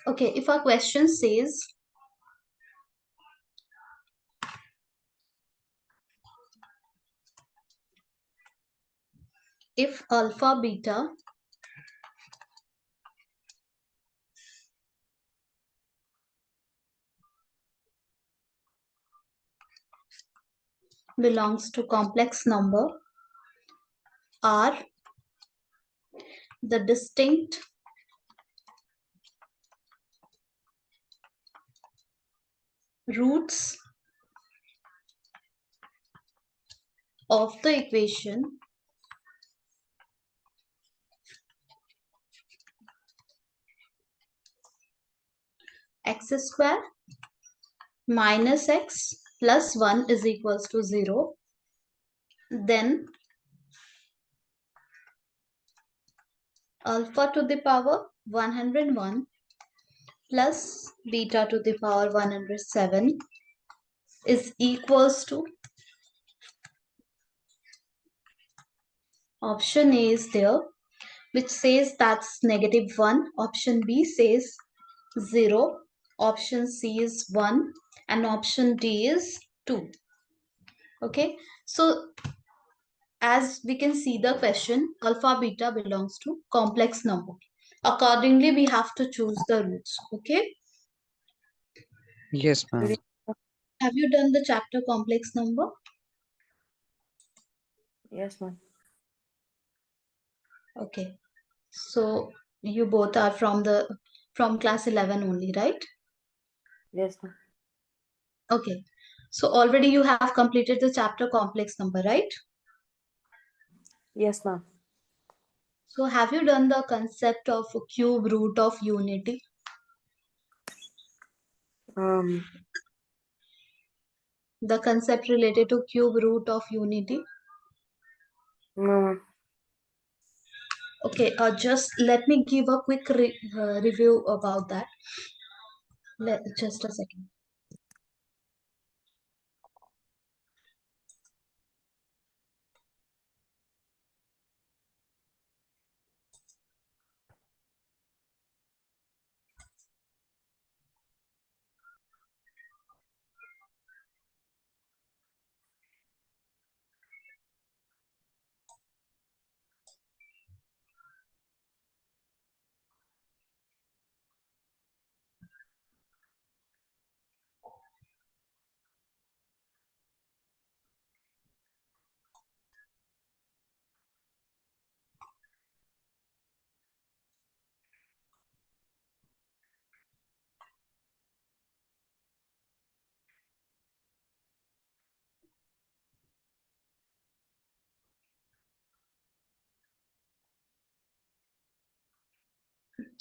Okay, if a question says if alpha beta belongs to complex number, are the distinct roots of the equation x square minus x plus 1 is equals to 0, then alpha to the power 101 plus beta to the power 107 is equals to, option A is there, which says that's -1, option B says 0, option C is 1, and option D is 2. Okay, so as we can see the question, alpha beta belongs to complex number. Accordingly, we have to choose the roots. Okay, Yes, ma'am. have you done the chapter complex number? Yes, ma'am. Okay, so you both are from class 11 only, right? Yes, ma'am. Okay, so already you have completed the chapter complex number, right? Yes, ma'am. So have you done the concept of cube root of unity? The concept related to cube root of unity? No, ma'am. Okay, just let me give a quick review about that. Just a second.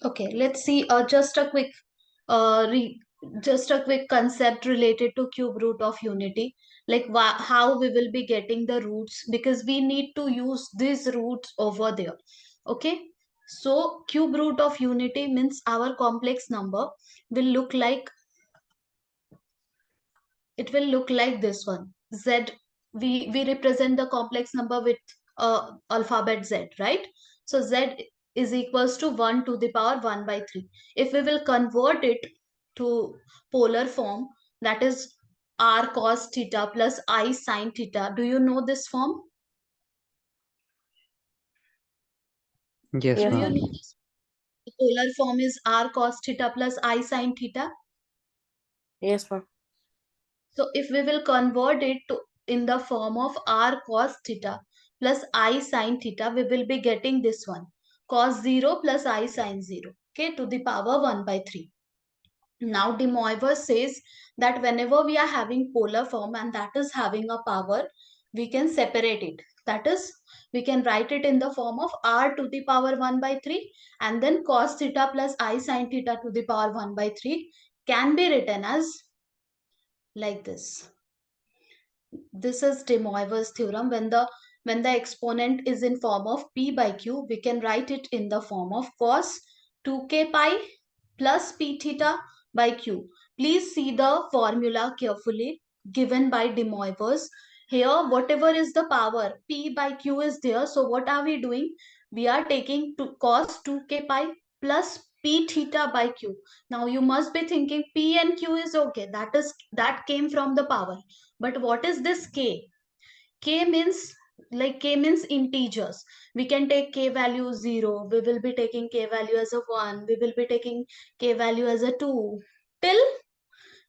Okay, let's see uh, re, just a quick concept related to cube root of unity, like how we will be getting the roots, because we need to use these roots over there. Okay, so cube root of unity means our complex number will look like, it will look like this one. Z, we represent the complex number with alphabet Z, right? So Z is equals to 1 to the power 1 by 3. If we will convert it to polar form, that is r cos theta plus I sin theta. Do you know this form? Yes, Do Yes, you ma'am. ma'am. know this? The polar form is r cos theta plus I sin theta. Yes, ma'am. So if we will convert it to in the form of r cos theta plus I sin theta, we will be getting this one, cos 0 plus I sin 0, okay, to the power 1 by 3. Now de Moivre says that whenever we are having polar form and that is having a power, we can separate it. That is, we can write it in the form of r to the power 1 by 3, and then cos theta plus I sin theta to the power 1 by 3 can be written as like this. This is de Moivre's theorem. When the exponent is in form of p by q, we can write it in the form of cos 2k pi plus p theta by q. Please see the formula carefully given by de Moivre's. Here, whatever is the power, p by q is there. So what are we doing? We are taking cos 2k pi plus P theta by Q. Now you must be thinking P and Q is okay. That came from the power. But what is this K? K means integers. We can take K value 0. We will be taking K value as a 1. We will be taking K value as a 2.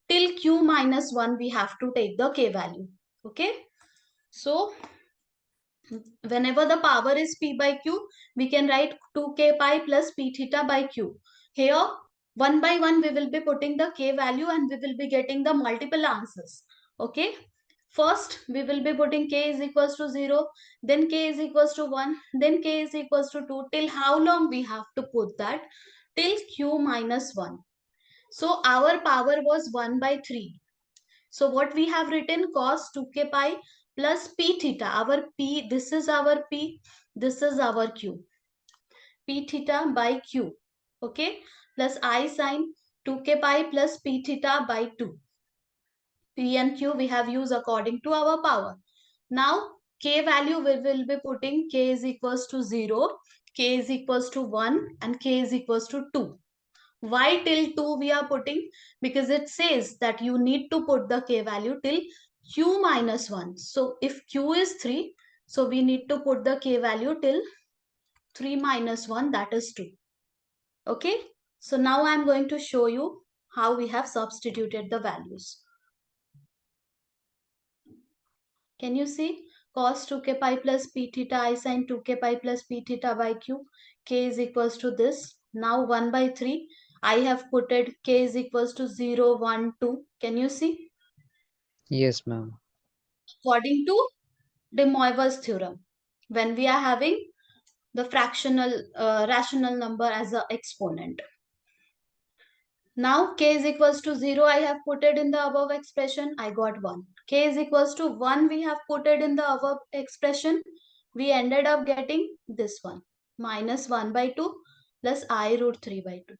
Till Q minus 1 we have to take the K value. Okay. So whenever the power is P by Q, we can write 2K pi plus P theta by Q. Here, one by one, we will be putting the K value and we will be getting the multiple answers. Okay. First, we will be putting K is equals to 0, then K is equals to 1, then K is equals to 2. Till how long we have to put that? Till Q minus 1. So our power was 1 by 3. So what we have written, cos 2k pi plus p theta. Our p, this is our p, this is our q. P theta by q. Okay. Plus I sine 2k pi plus p theta by 2. P and q we have used according to our power. Now k value we will be putting k is equals to 0, k is equals to 1 and k is equals to 2. Why till 2 we are putting? Because it says that you need to put the k value till q minus 1. So if q is 3, so we need to put the k value till 3 minus 1, that is 2. Okay. So now I am going to show you how we have substituted the values. Can you see? Cos 2k pi plus p theta I sin 2k pi plus p theta by q. K is equals to this. Now 1 by 3. I have put it k is equals to 0, 1, 2. Can you see? Yes, ma'am. According to de Moivre's theorem, when we are having the rational number as an exponent. Now k is equals to 0, I have put it in the above expression, I got 1. K is equals to 1, we have put it in the above expression, we ended up getting this one, minus 1 by 2 plus I root 3 by 2.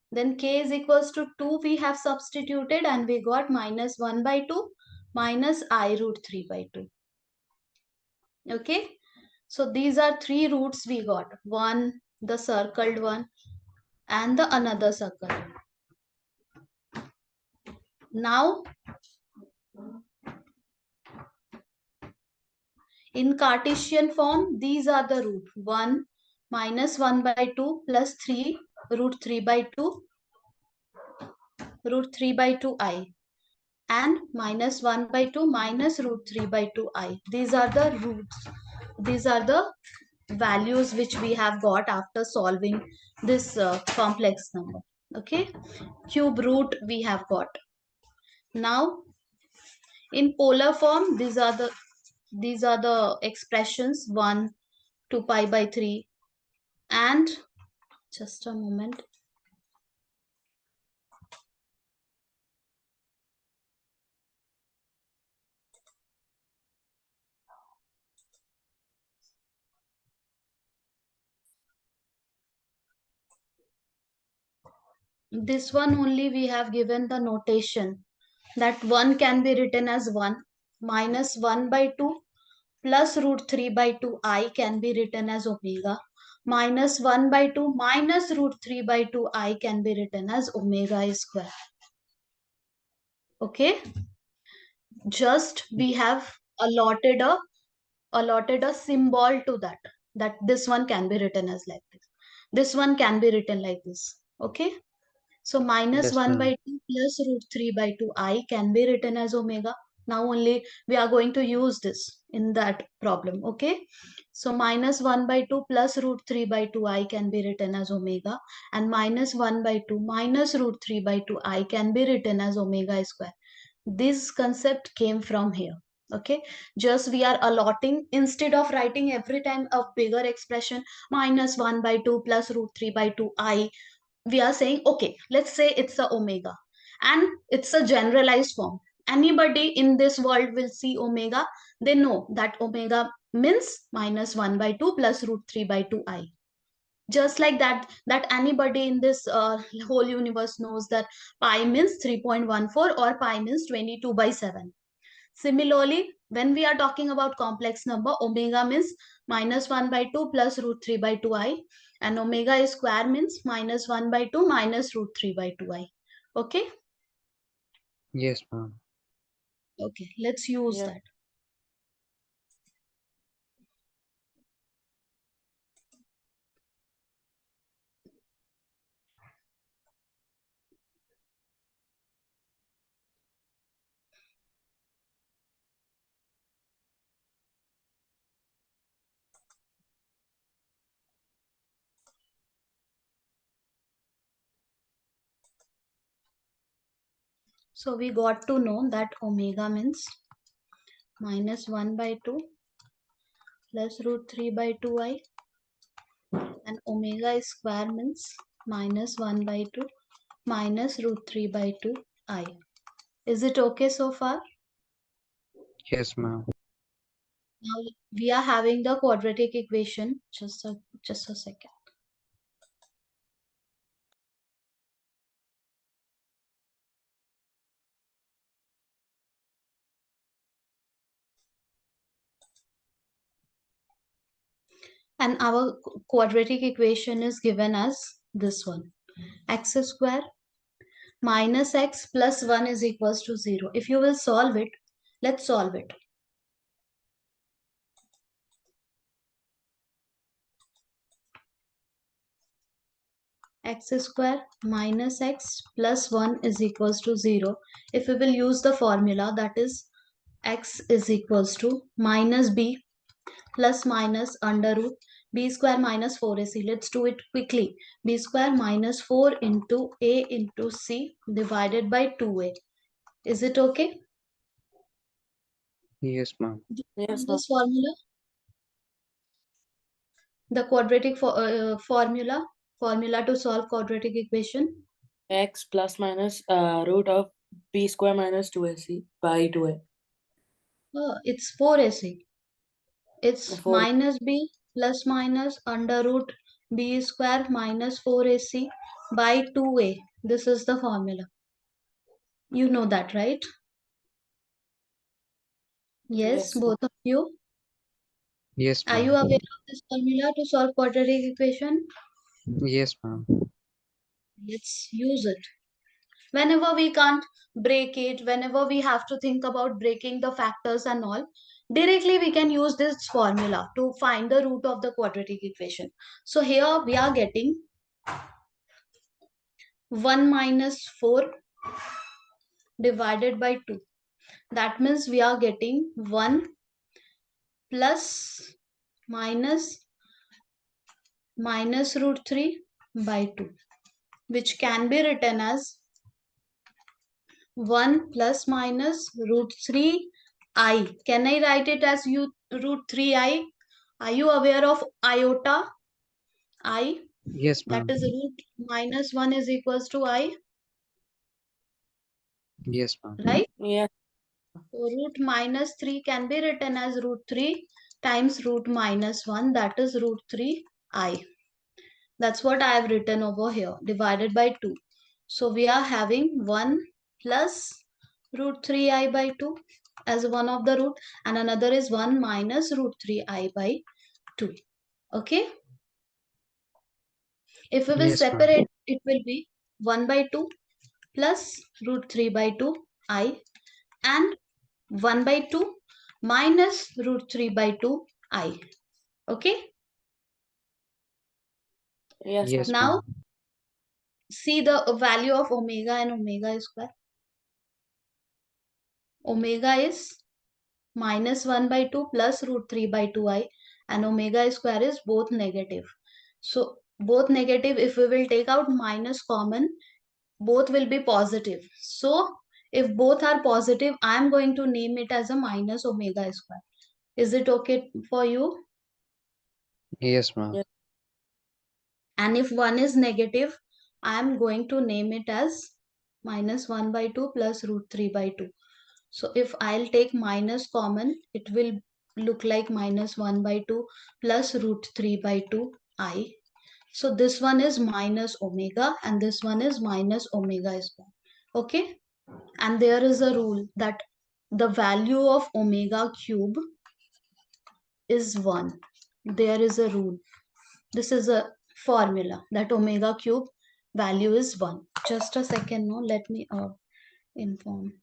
Then k is equals to 2, we have substituted and we got minus 1 by 2 minus I root 3 by 2. Okay. So these are three roots we got. One, the circled one, and the another circle. Now, in Cartesian form, these are the root. 1 minus 1 by 2 plus 3 root 3 by 2 root 3 by 2i and minus 1 by 2 minus root 3 by 2i. These are the roots. These are the values which we have got after solving this complex number. Okay. Cube root we have got. Now, in polar form, these are the expressions 1, 2 pi by 3 and just a moment. This one only we have given the notation that 1 can be written as 1 minus 1 by 2 plus root 3 by 2 I can be written as omega minus 1 by 2 minus root 3 by 2 I can be written as omega square. Okay. Just we have allotted a symbol to that this one can be written as like this one can be written like this. Okay. So minus Yes, 1 ma'am. by 2 plus root 3 by 2 I can be written as omega. Now only we are going to use this in that problem. Okay. So minus 1 by 2 plus root 3 by 2 I can be written as omega and minus 1 by 2 minus root 3 by 2 I can be written as omega square. This concept came from here. Okay. Just we are allotting, instead of writing every time a bigger expression minus 1 by 2 plus root 3 by 2 I, we are saying, okay, let's say it's a omega and it's a generalized form. Anybody in this world will see omega, they know that omega means minus 1 by 2 plus root 3 by 2 I. Just like that anybody in this whole universe knows that pi means 3.14 or pi means 22 by 7. Similarly, when we are talking about complex number, omega means minus 1 by 2 plus root 3 by 2i, and omega is square means minus 1 by 2 minus root 3 by 2i. Okay? Yes, ma'am. Okay, let's use Yes. that. So we got to know that omega means minus 1 by 2 plus root 3 by 2i, and omega is square means minus 1 by 2 minus root 3 by 2i. Is it okay so far? Yes, ma'am. Now we are having the quadratic equation. Just a second. And our quadratic equation is given as this one. X square minus x plus 1 is equals to 0. If you will solve it, let's solve it. X square minus x plus 1 is equals to 0. If we will use the formula, that is x is equals to minus b plus minus under root b square minus 4ac. Let's do it quickly. B square minus 4 into a into c divided by 2a. Is it okay? Yes, ma'am. Do you Yes, want ma'am. this formula? The quadratic formula to solve quadratic equation. X plus minus root of b square minus 2ac by 2a. It's 4ac. It's 4. minus b plus minus under root b square minus 4ac by 2a. This is the formula. You know that, right? Yes, Yes, ma'am. both of you. Yes, Are you ma'am. aware of this formula to solve quadratic equation? Yes, ma'am. Let's use it. Whenever we can't break it, whenever we have to think about breaking the factors and all, directly we can use this formula to find the root of the quadratic equation. So here we are getting 1 minus 4 divided by 2. That means we are getting 1 plus minus root 3 by 2, which can be written as 1 plus minus root 3 I. Can I write it as root 3 I? Are you aware of iota? I, Yes, that ma'am. is root minus 1 is equals to I, Yes, ma'am. right? Yes. So root minus 3 can be written as root 3 times root minus 1, that is root 3I. That's what I have written over here, divided by 2. So we are having 1 plus root 3I by 2 as one of the root, and another is 1 minus root 3I by 2. Okay? If we will Yes, ma'am. separate, it will be 1 by 2 plus root 3 by 2I, and 1 by 2 minus root 3 by 2I. Okay? Yes, ma'am. Yes, Now, ma'am. see the value of omega and omega square. Omega is minus 1 by 2 plus root 3 by 2I, and omega square is both negative. So both negative, if we will take out minus common, both will be positive. So if both are positive, I am going to name it as a minus omega square. Is it okay for you? Yes, ma'am. Yes. And if one is negative, I am going to name it as minus 1 by 2 plus root 3 by 2. So if I'll take minus common, it will look like minus 1 by 2 plus root 3 by 2I. So this one is minus omega and this one is minus omega square. Okay? And there is a rule that the value of omega cube is 1. There is a rule. This is a formula that omega cube value is 1. Just a second, no, let me inform.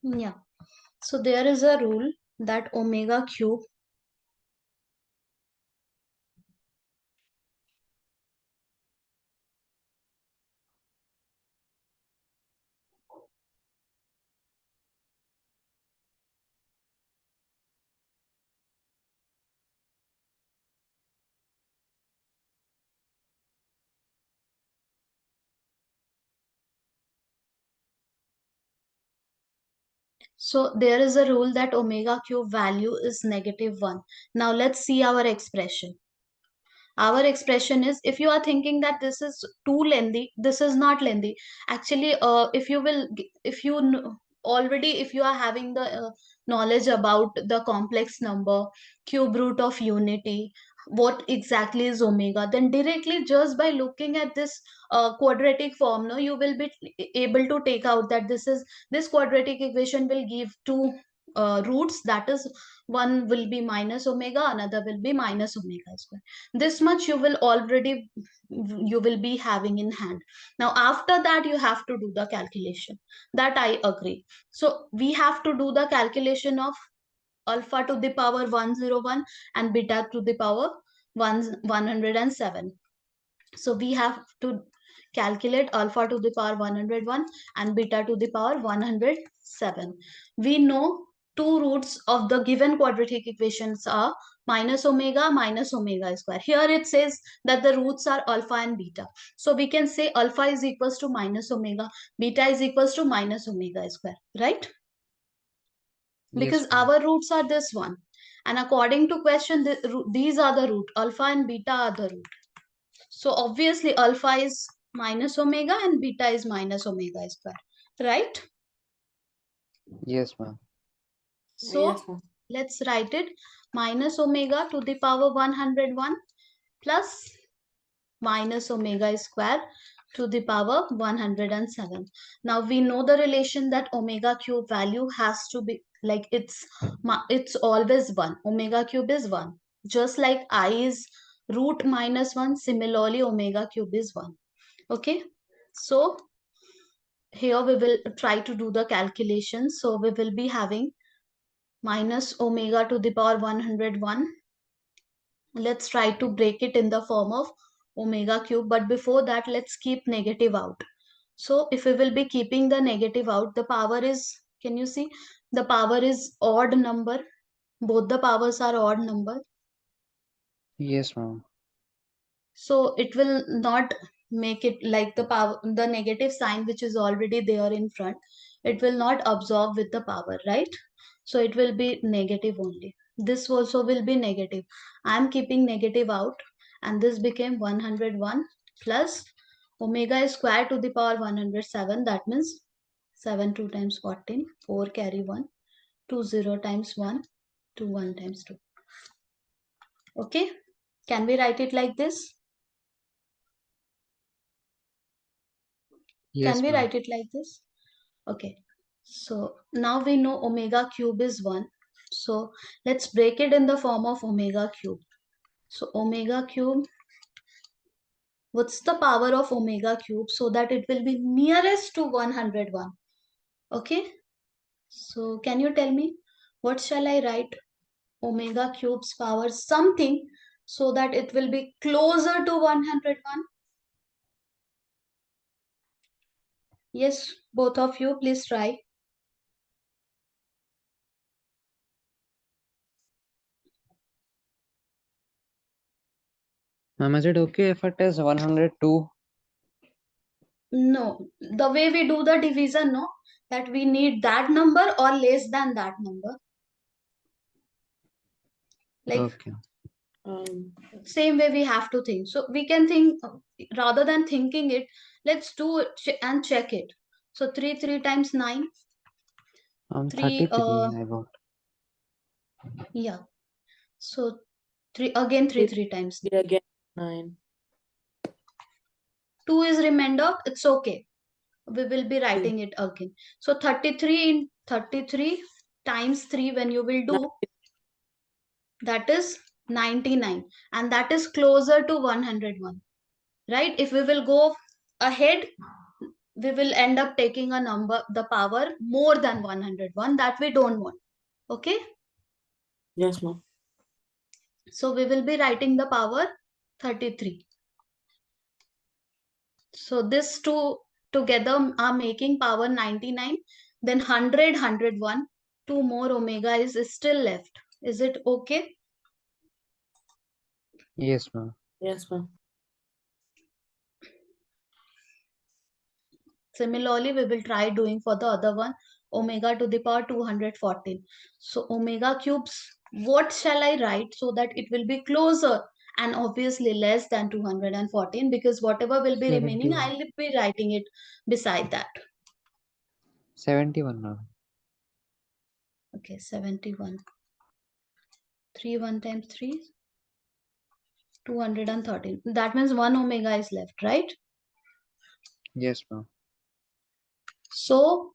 Yeah. So there is a rule that omega cube. So there is a rule that omega cube value is -1. Now let's see our expression. Our expression is, if you are thinking that this is too lengthy, this is not lengthy. Actually, if you will, if you already, if you are having the knowledge about the complex number, cube root of unity, what exactly is omega, then directly just by looking at this quadratic form, no, you will be able to take out that this quadratic equation will give two roots, that is, one will be minus omega, another will be minus omega square. This much you will already, you will be having in hand. Now after that you have to do the calculation, that I agree. So we have to do the calculation of alpha to the power 101 and beta to the power 107. So we have to calculate alpha to the power 101 and beta to the power 107. We know two roots of the given quadratic equations are minus omega square. Here it says that the roots are alpha and beta. So we can say alpha is equals to minus omega, beta is equals to minus omega square, right? Yes, Because ma'am. our roots are this one. And according to question, these are the root. Alpha and beta are the root. So obviously alpha is minus omega and beta is minus omega square, right? Yes, ma'am. Yes, So ma'am. let's write it, minus omega to the power 101 plus minus omega square to the power 107. Now we know the relation that omega cube value has to be like it's always 1. Omega cube is 1. Just like I is root minus 1, similarly omega cube is 1. Okay, so here we will try to do the calculation. So we will be having minus omega to the power 101. Let's try to break it in the form of omega cube, but before that let's keep negative out. So if we will be keeping the negative out, the power is, can you see, the power is odd number, both the powers are odd number. Yes, ma'am. So it will not make it like the power, the negative sign which is already there in front, it will not absorb with the power, right? So it will be negative only. This also will be negative. I am keeping negative out, and this became 101 plus omega square to the power 107. That means 7 2 times 14, 4 carry 1, 2 0 times 1, 2 1 times 2. Okay, can we write it like this? Can Yes, we ma'am. write it like this? Okay. So now we know omega cube is 1. So let's break it in the form of omega cube. So omega cube, what's the power of omega cube so that it will be nearest to 101? Okay. So can you tell me what shall I write? Omega cube's power something so that it will be closer to 101. Yes, both of you, please try. Ma'am, is it okay if it is 102? No, the way we do the division, no, that we need that number or less than that number. Like Okay. same way we have to think. So we can think rather than thinking it, let's do it and check it. So 3 times 9, 3 33 I got. yeah. So 3 again 3 times. Again 9. 2 is remainder, it's okay. We will be 2. writing it again. So 33 in 33 times 3 when you will do, that is 99, and that is closer to 101, right? If we will go ahead, we will end up taking a number, the power more than 101, that we don't want. Okay, Yes, ma'am. so we will be writing the power 33. So this two together are making power 99, then 100, 101, two more omega is still left. Is it okay? Yes, ma'am. Yes, ma'am. Similarly, we will try doing for the other one, omega to the power 214. So omega cubes, what shall I write so that it will be closer and obviously less than 214, because whatever will be remaining, 71. I'll be writing it beside that. 71, ma'am. Okay, 71. 3 1 times 3, 213. That means 1 omega is left, right? Yes, ma'am. So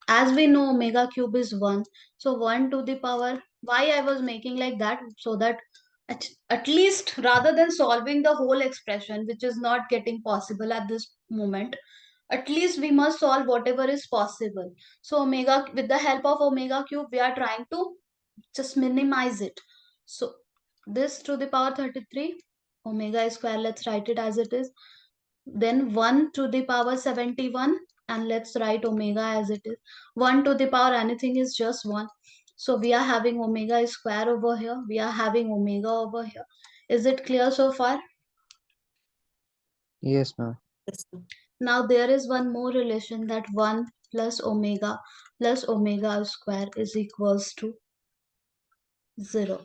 as we know omega cube is 1, so 1 to the power, why I was making like that, so that at least rather than solving the whole expression, which is not getting possible at this moment, at least we must solve whatever is possible. So omega, with the help of omega cube, we are trying to just minimize it. So this to the power 33 omega square, let's write it as it is. Then 1 to the power 71, and let's write omega as it is. 1 to the power anything is just 1. So we are having omega square over here. We are having omega over here. Is it clear so far? Yes, ma'am. Yes, ma'am. Now there is one more relation, that 1 plus omega square is equals to 0.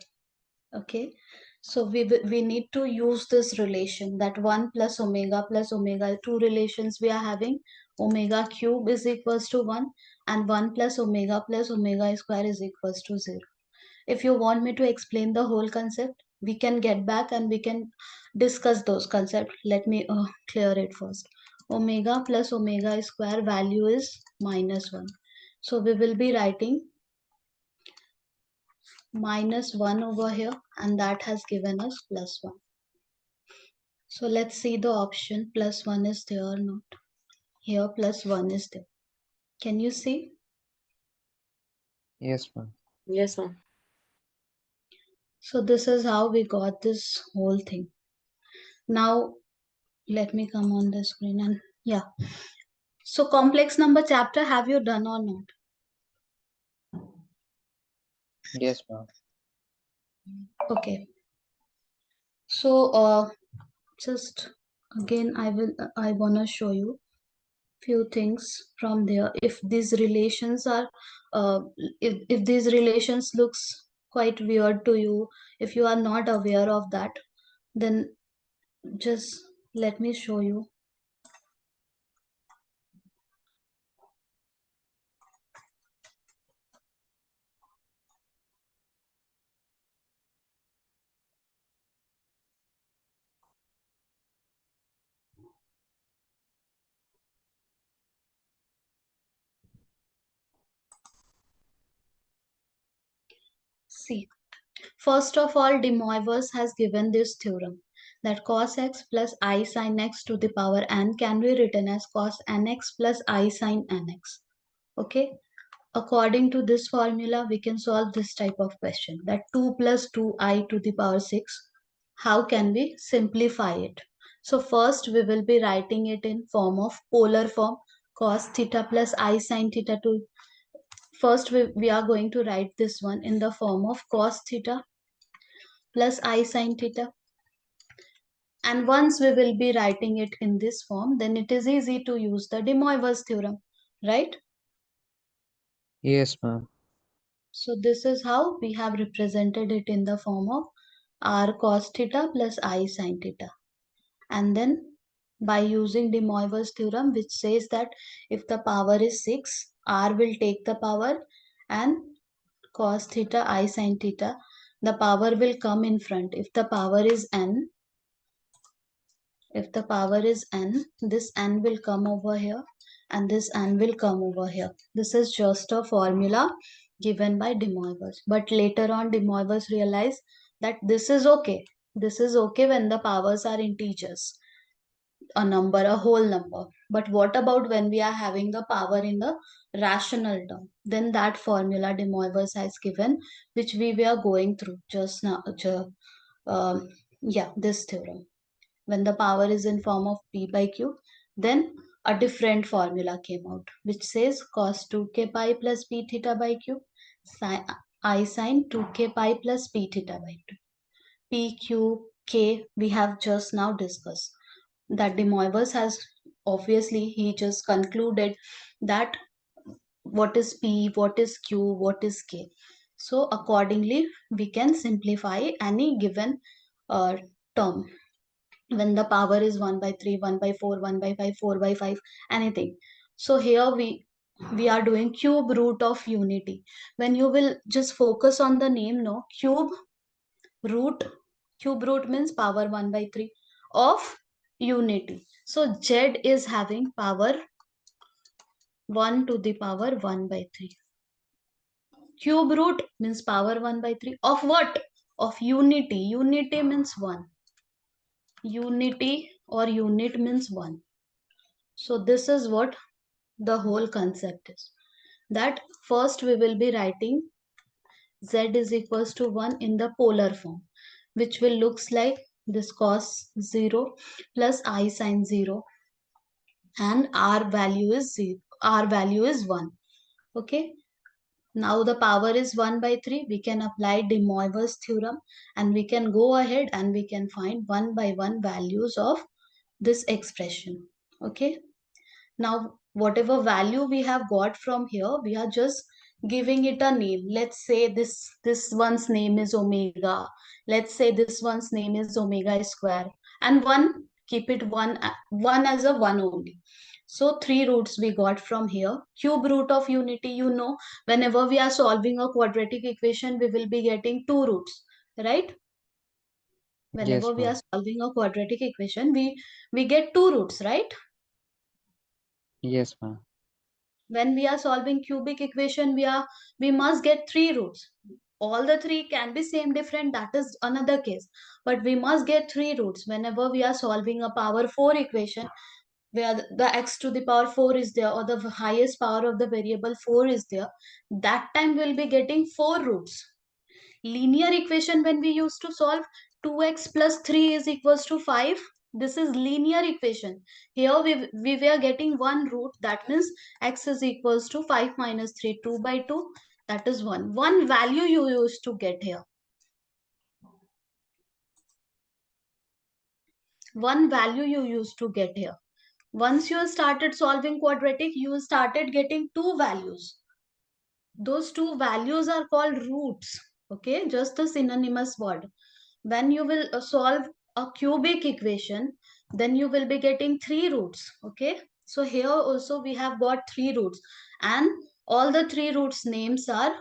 Okay, so we need to use this relation, that 1 plus omega, two relations we are having. Omega cube is equals to 1, and 1 plus omega square is equals to 0. If you want me to explain the whole concept, we can get back and we can discuss those concepts. Let me clear it first. Omega plus omega square value is -1. So we will be writing -1 over here, and that has given us +1. So let's see the option. +1 is there or not. Here +1 is there. Can you see? Yes, ma'am. Yes, ma'am. So this is how we got this whole thing. Now let me come on the screen and yeah. So complex number chapter, have you done or not? Yes, ma'am. Okay. So just again I wanna show you few things from there. If these relations are if these relations looks quite weird to you, if you are not aware of that, then just let me show you. See, first of all, de Moivre's has given this theorem that cos x plus I sin x to the power n can be written as cos nx plus I sin nx. Okay. According to this formula, we can solve this type of question, that 2 plus 2i to the power 6. How can we simplify it? So first we will be writing it in form of polar form, cos theta plus I sin theta to, first we are going to write this one in the form of cos theta plus I sin theta. And once we will be writing it in this form, then it is easy to use the de Moivre's theorem, right? Yes, ma'am. So this is how we have represented it in the form of r cos theta plus I sin theta. And then by using de Moivre's theorem, which says that if the power is 6, r will take the power, and cos theta I sin theta, the power will come in front. If the power is n, this n will come over here and this n will come over here. This is just a formula given by de Moivre's. But later on, de Moivre's realized that this is okay. This is okay when the powers are integers, a number, a whole number. But what about when we are having the power in the rational term? Then that formula de Moivre's has given, which we were going through just now. This theorem. When the power is in form of p by q, then a different formula came out, which says cos 2k pi plus p theta by q, sin, I sin 2k pi plus p theta by 2. P, Q, K we have just now discussed. That de Moivre's has, obviously he just concluded that what is P, what is Q, what is K. So accordingly, we can simplify any given uh, term when the power is 1 by 3, 1 by 4, 1 by 5, 4 by 5, anything. So here we are doing cube root of unity. When you will just focus on the name, no, root cube root means power 1 by 3 of unity. So z is having power 1 to the power 1 by 3. Cube root means power 1 by 3 of what? Of unity. Unity means 1. Unity or unit means 1. So this is what the whole concept is. That first we will be writing z is equals to 1 in the polar form, which will looks like this cos 0 plus I sin 0, and r value is 0, r value is 1. Okay. Now the power is 1 by 3. We can apply de Moivre's theorem and we can go ahead and we can find 1 by 1 values of this expression. Okay. Now, whatever value we have got from here, we are just giving it a name. Let's say this one's name is omega. Let's say this one's name is omega square. And one, keep it one as a one only. So three roots we got from here. Cube root of unity, you know, whenever we are solving a quadratic equation, we will be getting two roots, right? Yes, Whenever we are ma'am. solving a quadratic equation, we get two roots, right? Yes, ma'am. When we are solving cubic equation, we must get three roots. All the three can be same different, that is another case, but we must get three roots whenever we are solving a power 4 equation, where the x to the power 4 is there, or the highest power of the variable 4 is there. That time we'll be getting four roots. Linear equation, when we used to solve 2x plus 3 is equals to 5, this is linear equation. Here we were getting one root, that means x is equals to 5 minus 3, 2 by 2, that is 1. One value you used to get here. One value you used to get here. Once you started solving quadratic, you started getting two values. Those two values are called roots. Okay, just a synonymous word. When you will solve a cubic equation, then you will be getting three roots. Okay, so here also we have got three roots, and all the three roots names are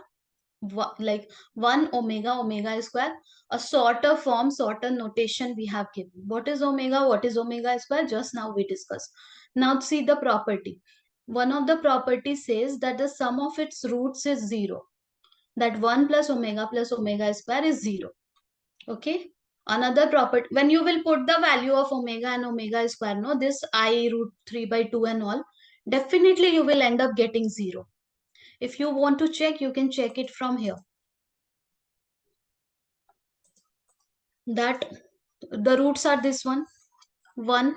like 1 omega, omega square, a shorter form, shorter notation we have given. What is omega, what is omega square, just now we discussed. Now see the property. One of the properties says that the sum of its roots is 0. that 1 plus omega square is 0. Okay. Another property, when you will put the value of omega and omega square, no, this I root 3 by 2 and all, definitely you will end up getting 0. If you want to check, you can check it from here. That the roots are this one, 1.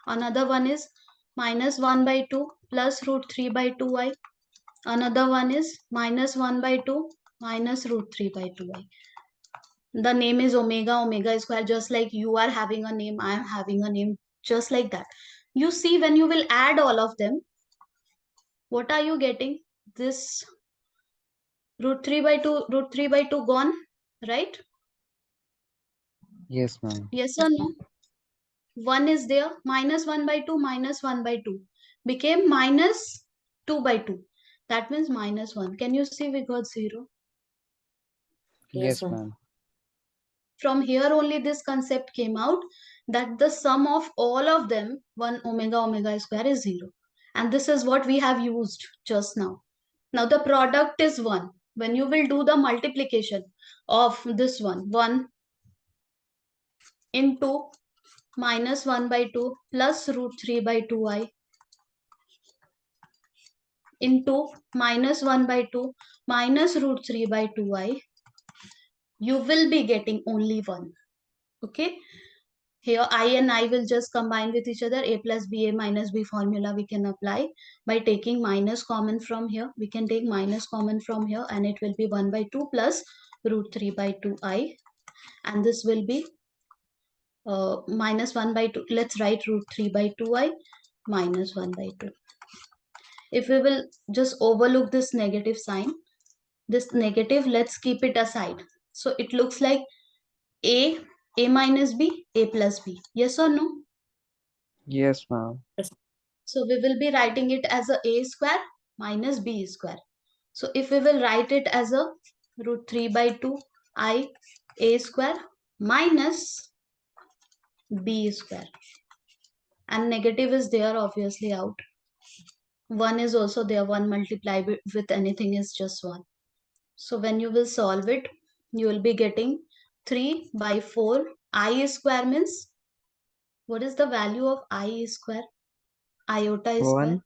Another one is minus 1 by 2 plus root 3 by 2i. Another one is minus 1 by 2 minus root 3 by 2i. The name is omega square, just like you are having a name, I am having a name, just like that. You see, when you will add all of them, what are you getting? This root 3 by 2 gone, right? Yes, ma'am. Yes or no? 1 is there, minus 1 by 2 minus 1 by 2 became minus 2 by 2. That means minus 1. Can you see we got 0? Yes, Yes, ma'am. ma'am. From here only this concept came out, that the sum of all of them, 1 omega square is 0. And this is what we have used just now. Now the product is 1. When you will do the multiplication of this one, 1 into minus 1 by 2 plus root 3 by 2i into minus 1 by 2 minus root 3 by 2i, you will be getting only 1. Okay. Here I and I will just combine with each other. A plus b, a minus b formula we can apply by taking minus common from here. We can take minus common from here and it will be 1 by 2 plus root 3 by 2i. And this will be minus 1 by 2. Let's write root 3 by 2i minus 1 by 2. If we will just overlook this negative sign, this negative, let's keep it aside. So it looks like a minus b, a plus b. Yes or no? Yes, ma'am. Yes. So we will be writing it as a square minus b square. So if we will write it as a root 3 by 2 I a square minus b square. And negative is there obviously out. 1 is also there. 1 multiplied with anything is just 1. So when you will solve it, you will be getting 3 by 4 I square means, what is the value of I square? Iota square. 1.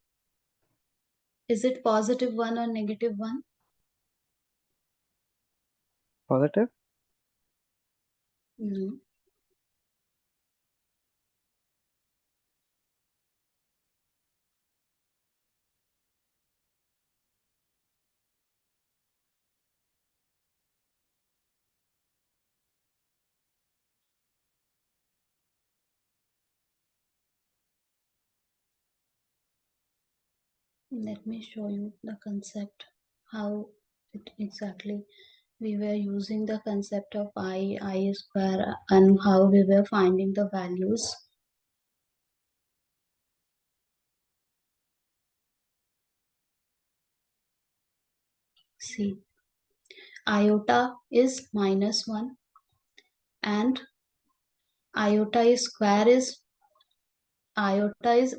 Is it positive 1 or negative 1? Positive. No. Let me show you the concept, how it exactly we were using the concept of I square and how we were finding the values. See, iota is minus 1 and iota is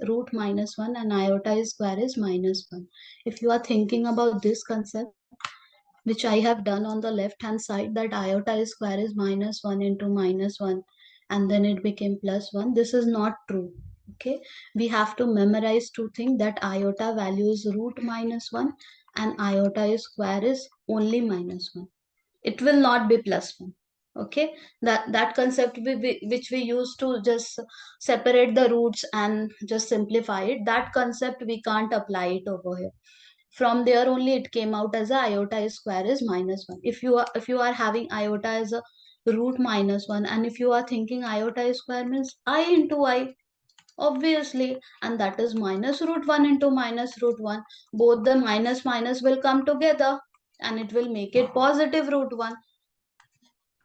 root minus 1 and iota square is minus 1. If you are thinking about this concept, which I have done on the left hand side, that iota square is minus 1 into minus 1 and then it became plus 1. This is not true. Okay, we have to memorize two things, that iota value is root minus 1 and iota square is only minus 1. It will not be plus 1. Okay, that concept which we used to just separate the roots and just simplify it, that concept we can't apply it over here. From there only it came out as a iota square is minus 1. If you are having iota as a root minus 1 and if you are thinking iota square means I into I, obviously, and that is minus root 1 into minus root 1, both the minus minus will come together and it will make it positive root 1.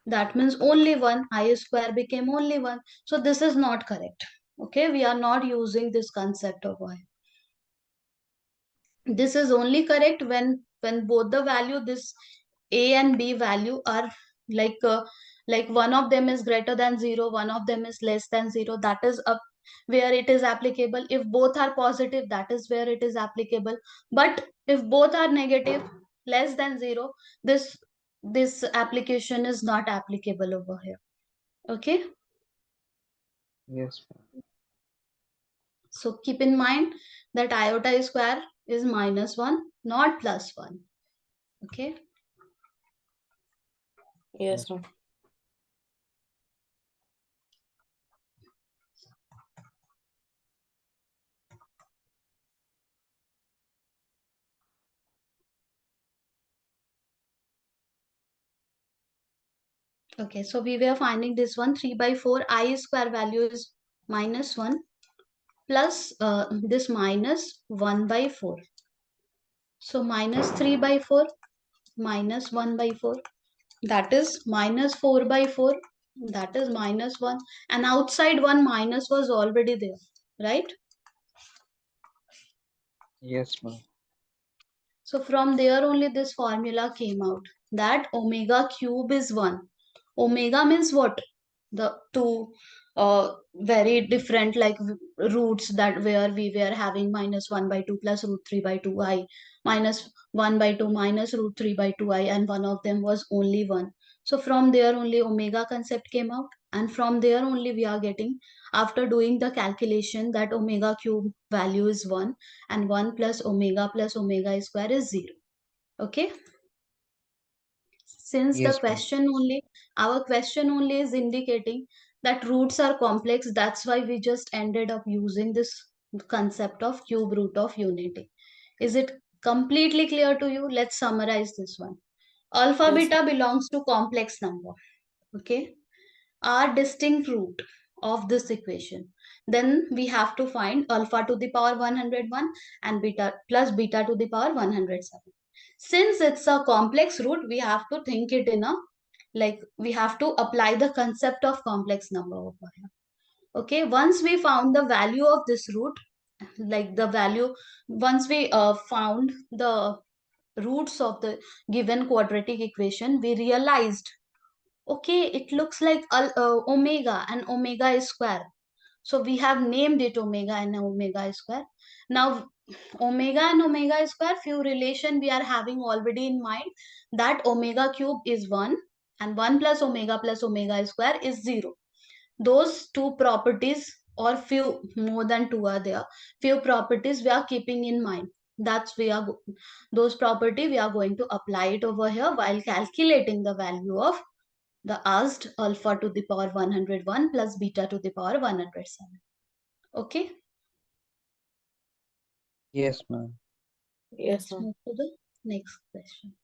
That means only 1, I square became only 1. So this is not correct. Okay, we are not using this concept of y. This is only correct when both the value, this a and b value are like like one of them is greater than 0, one of them is less than 0. That is up where it is applicable. If both are positive, that is where it is applicable. But if both are negative, less than 0, this application is not applicable over here. Okay, Yes, ma'am. so keep in mind that iota square is -1, not +1. Okay, Yes, Yes, ma'am. okay, so we were finding this one, 3 by 4 I square value is -1 plus this minus 1 by 4. So minus 3 by 4 minus 1 by 4, that is minus 4 by 4, that is -1, and outside one minus was already there, right? yes, ma'am. So from there only this formula came out that omega cube is 1. Omega means what? The two very different like roots, that where we were having -1 by 2 plus root 3 by 2 I, minus 1 by 2 minus root 3 by 2 I, and one of them was only 1. So from there only omega concept came out, and from there only we are getting, after doing the calculation, that omega cube value is 1, and 1 plus omega square is 0. Okay, since the Yes, ma'am. question only, our question only is indicating that roots are complex, that's why we just ended up using this concept of cube root of unity. Is it completely clear to you? Let's summarize this one. Alpha Yes, beta belongs to complex number. Okay, are distinct root of this equation. Then we have to find alpha to the power 101 and beta plus beta to the power 107. Since it's a complex root, we have to think it in a, like we have to apply the concept of complex number over here. Okay, once we found the value of this root, like the value, once we found the roots of the given quadratic equation, we realized, okay, it looks like omega and omega is square. So we have named it omega and omega square. Now, omega and omega square, few relation we are having already in mind, that omega cube is 1 and 1 plus omega square is 0. Those two properties, or few more than two are there, few properties we are keeping in mind. That's we are those property we are going to apply it over here while calculating the value of the asked alpha to the power 101 plus beta to the power 107. Okay, Yes, ma'am. yes, let's ma'am. move to the next question.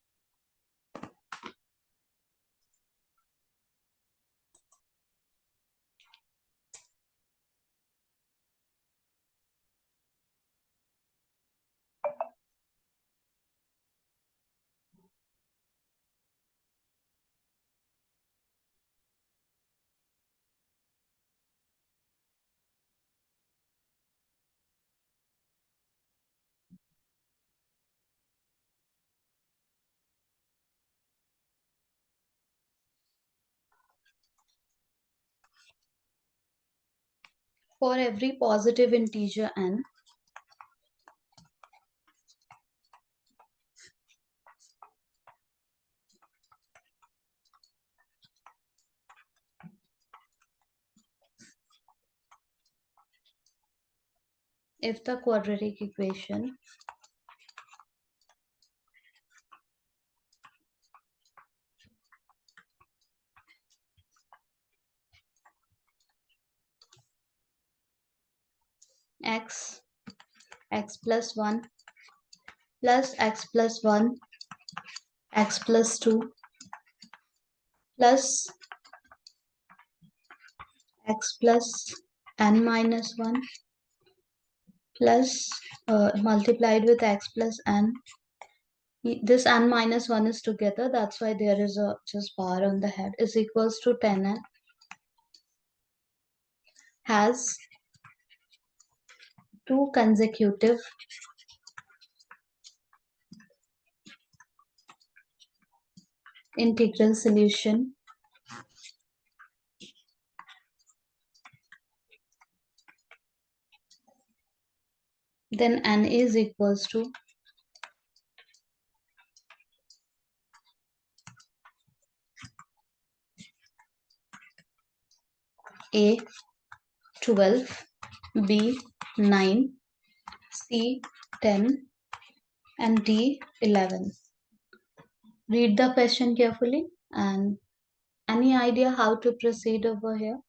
For every positive integer n, if the quadratic equation x, x plus 1 plus x plus 1, x plus 2 plus x plus n minus 1 plus multiplied with x plus n, this n minus 1 is together, that's why there is a just bar on the head, is equals to 10n, has two consecutive integral solution, then n is equals to A 12, B 9, C 10, and D 11. Read the question carefully, and any idea how to proceed over here?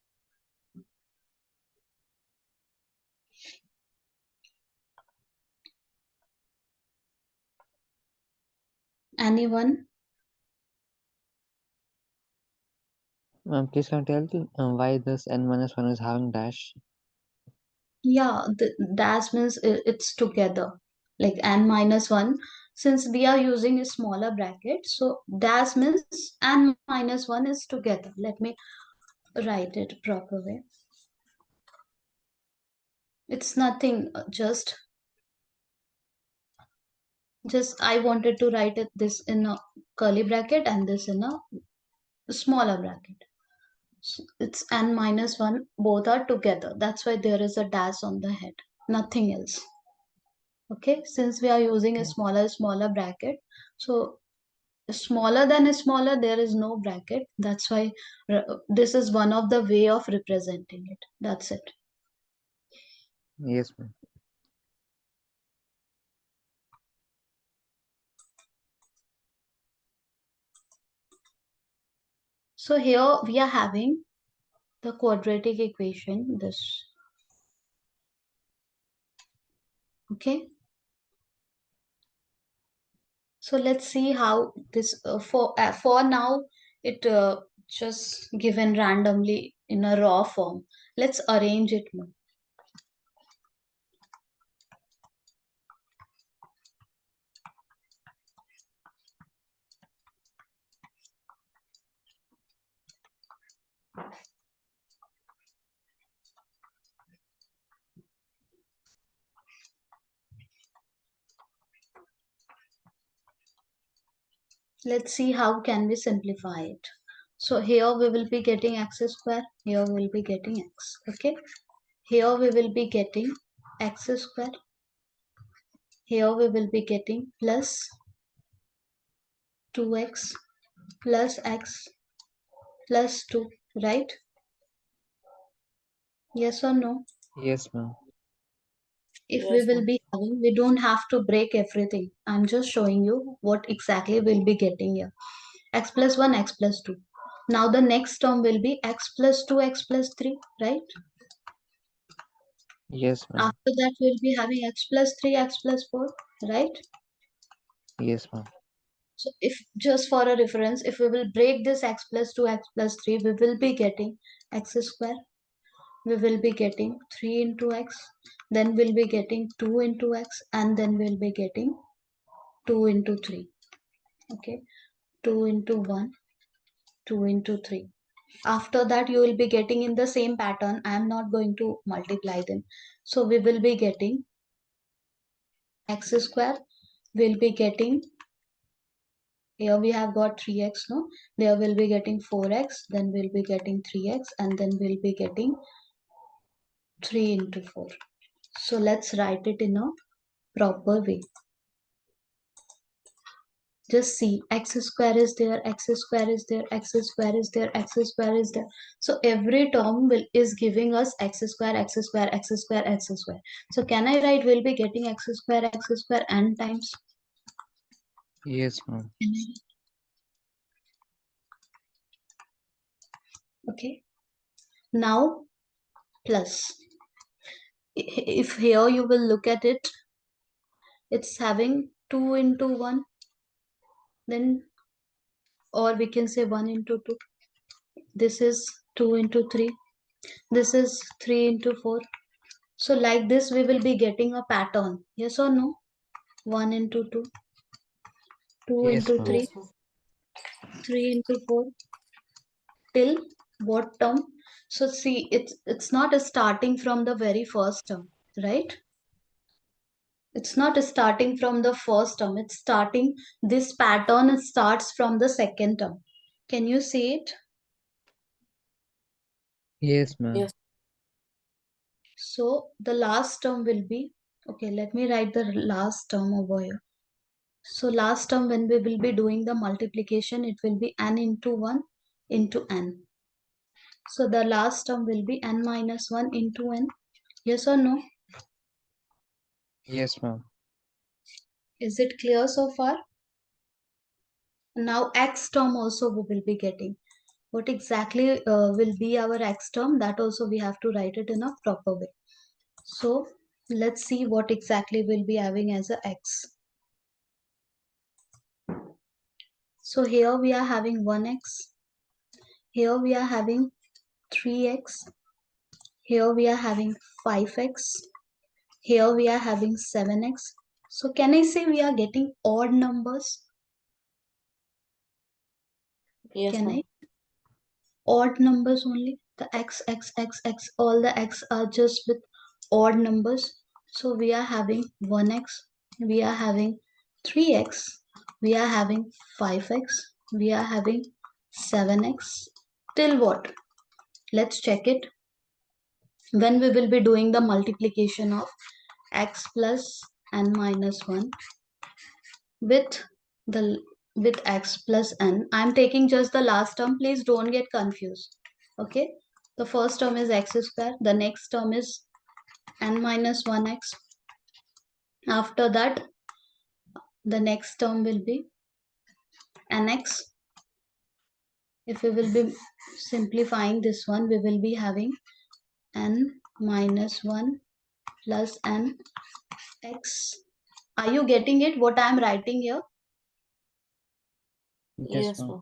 Anyone? Ma'am, please can you tell why this n minus 1 is having dash? Yeah, the dash means it's together, like n minus 1. Since we are using a smaller bracket, so dash means n minus 1 is together. Let me write it proper way. It's nothing, just I wanted to write it this in a curly bracket and this in a smaller bracket. So it's n minus 1, both are together. That's why there is a dash on the head, nothing else. Okay, since we are using a smaller bracket, so smaller than a smaller, there is no bracket. That's why this is one of the way of representing it. That's it. Yes, ma'am. So here we are having the quadratic equation, this. Okay, so let's see how this for now it just given randomly in a raw form. Let's arrange it now. Let's see how can we simplify it. So here we will be getting x square, here we will be getting x. Okay, here we will be getting x square, here we will be getting plus 2x plus x plus 2, right? Yes or no? Yes, ma'am. If we Yes, will ma'am. be having, we don't have to break everything. I'm just showing you what exactly we'll be getting here. X plus 1, x plus 2. Now the next term will be x plus 2, x plus 3, right? Yes, ma'am. After that, we'll be having x plus 3, x plus 4, right? Yes, ma'am. So if just for a reference, if we will break this x plus 2, x plus 3, we will be getting x square. We will be getting 3 into x. Then we'll be getting 2 into x. And then we'll be getting 2 into 3. Okay. 2 into 1, 2 into 3. After that, you will be getting in the same pattern. I am not going to multiply them. So we will be getting x square. We'll be getting, here we have got 3x, no? There will be getting 4x, then we'll be getting 3x, and then we'll be getting 3 into 4. So let's write it in a proper way. Just see, x square is there, x square is there, x square is there, x square is there. So every term is giving us x square, x square, x square, x square. So can I write we'll be getting x square n times? Yes, ma'am. Okay. Now plus. If here you will look at it, it's having 2 into 1, then, or we can say 1 into 2. This is 2 into 3. This is 3 into 4. So like this, we will be getting a pattern. Yes or no? 1 into 2, 2 Yes, into ma'am. 3, Yes, ma'am. 3 into 4, till what term? So see, it's not starting from the very first term, right? It's not starting from the first term. It's starting, this pattern starts from the second term. Can you see it? Yes, ma'am. Yes. So the last term will be, okay, let me write the last term over here. So last term when we will be doing the multiplication, it will be n into 1 into n. So the last term will be n minus 1 into n. Yes or no? Yes, ma'am. Is it clear so far? Now x term also we will be getting. What exactly will be our x term? That also we have to write it in a proper way. So let's see what exactly we'll be having as a x. So here we are having 1x. Here we are having 3x. Here we are having 5x. Here we are having 7x. So can I say we are getting odd numbers? Yes, Can I? ma'am. Odd numbers only. The x, all the x are just with odd numbers. So we are having 1x, we are having 3x, we are having 5x, we are having 7x. Till what? Let's check it. When we will be doing the multiplication of x plus n minus 1 with the with x plus n. I'm taking just the last term. Please don't get confused. Okay. The first term is x square. The next term is n minus 1x. After that, the next term will be nx. If we will be simplifying this one, we will be having n minus 1 plus n x. Are you getting it? What I am writing here? Yes, Yes, ma'am.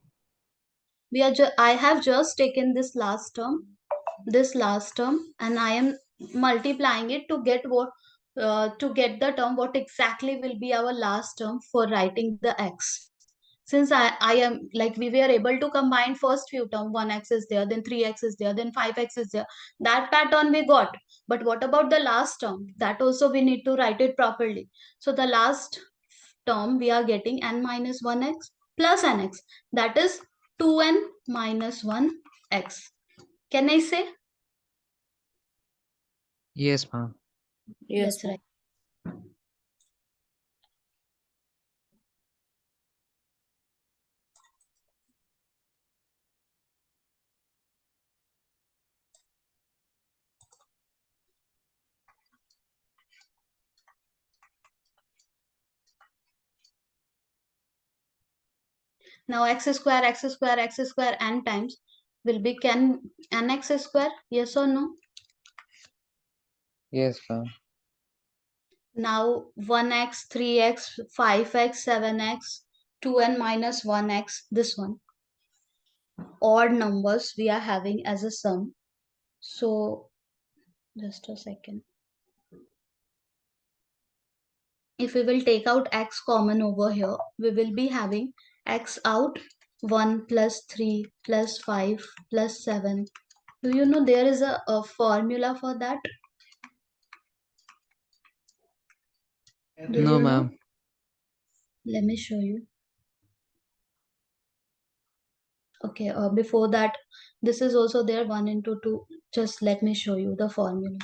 ma'am. I have just taken this last term, and I am multiplying it to get what to get the term what exactly will be our last term for writing the x. Since I am like we were able to combine first few term, 1x is there, then 3x is there, then 5x is there. That pattern we got. But what about the last term? That also we need to write it properly. So the last term we are getting n minus 1x plus nx. That is 2n minus 1x. Can I say? Yes, ma'am. Yes, Let's ma'am. write. Now x square n times will be can nx square. Yes or no? Yes, ma'am. Now 1x, 3x, 5x, 7x, 2n minus 1x, this one. Odd numbers we are having as a sum. So just a second. If we will take out x common over here, we will be having x out 1 plus 3 plus 5 plus 7. Do you know there is a formula for that? Do No, you know? ma'am. Let me show you. Okay, before that, this is also there 1 into 2. Just let me show you the formula.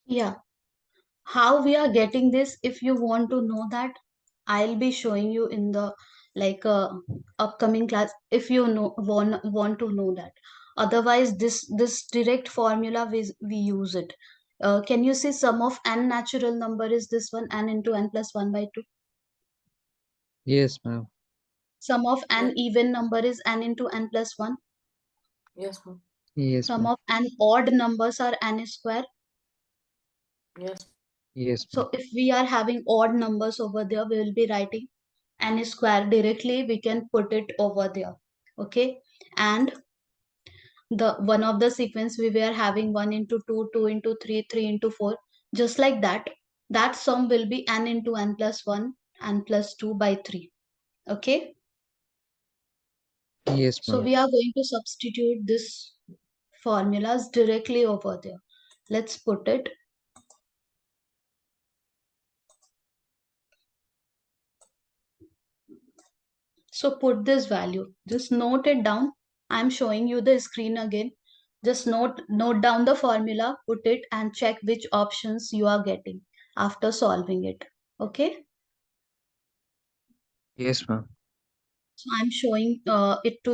Yeah. How we are getting this, if you want to know that, I'll be showing you in the like upcoming class, if you know want to know that. Otherwise, this direct formula we use it. Can you see sum of n natural number is this one, n into n plus 1 by 2? Yes, ma'am. Sum of Yes, n even number is n into n plus 1. yes, ma'am. Yes, Sum ma'am. of n odd numbers are n square. Yes, Yes, ma'am. So if we are having odd numbers over there, we will be writing n square directly. We can put it over there. Okay. And the one of the sequence we were having 1 into 2, 2 into 3, 3 into 4. Just like that, that sum will be n into n plus 1, n plus 2 by 3. Okay. Yes, So ma'am. we are yes, going to substitute this formulas directly over there. Let's put it. So put this value. Just note it down. I'm showing you the screen again. Just note down the formula, put it and check which options you are getting after solving it. Okay. Yes, ma'am. So I'm showing it to